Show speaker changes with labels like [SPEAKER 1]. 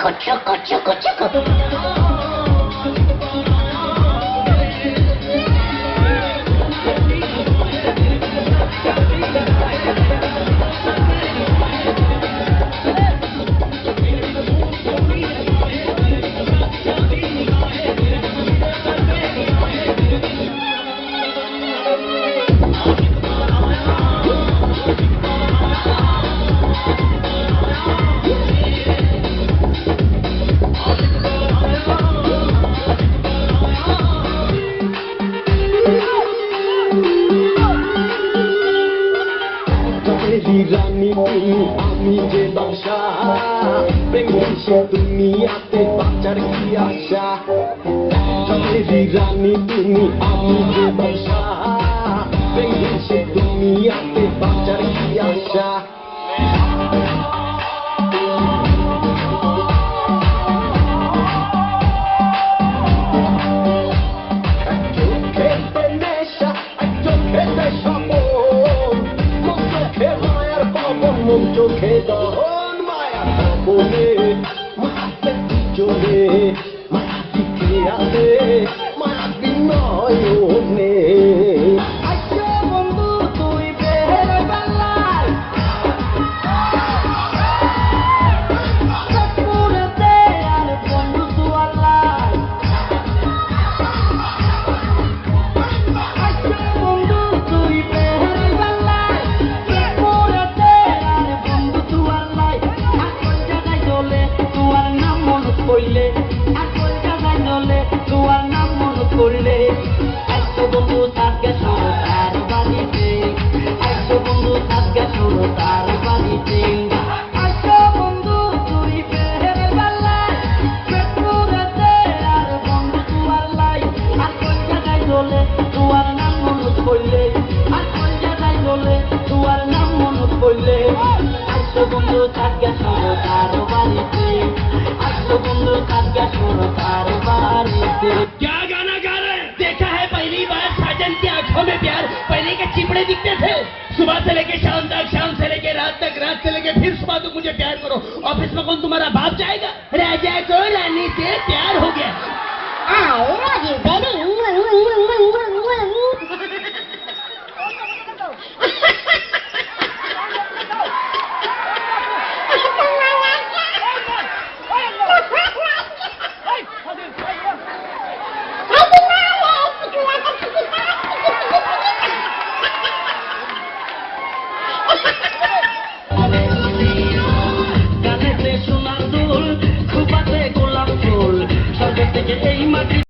[SPEAKER 1] चको चको चको चको।
[SPEAKER 2] রানী তুমি আমি যে বাসা প্রেমের দুনিয়াতে বাঁচার কি আশা রানী তুমি আমি যে বাসা প্রেমের দুনিয়াতে বাঁচার কি আশা চোখে দহন মায়া বলে মায়াতে চলে মায়া দিকে আসে মায়া বিনয়নে আচ্ছা বন্ধু তুই বের বেলায় পুরতে আর বন্ধু তুয়াল্লাহ আচ্ছা বন্ধু তুই বের বেলায় করলে আকল জায়গায় চলে তোমার নাম মনে করলে একশো বন্ধু থাকে শোনো তার বাড়িতে একশো বন্ধু থাকে শোনো তার বাড়িতে একশো বন্ধু তুই বের বেলায় পেটপুরাতে আর বন্ধু তুয়ার লাই আকল জায়গায় চলে তোমার নাম মনে করলে আকল জায়গায় চলে তোমার নাম মনে করলে একশো বন্ধু থাকে শোনো তার বাড়িতে
[SPEAKER 3] क्या गाना गा रहे हैं? देखा है पहली बार साजन की आंखों में प्यार पहले के चिपड़े दिखते थे सुबह से लेके शाम तक शाम से लेके रात तक रात से लेके फिर सुबह तक मुझे प्यार करो ऑफिस में कौन तुम्हारा बाप जाएगा राजा को रानी से प्यार हो गया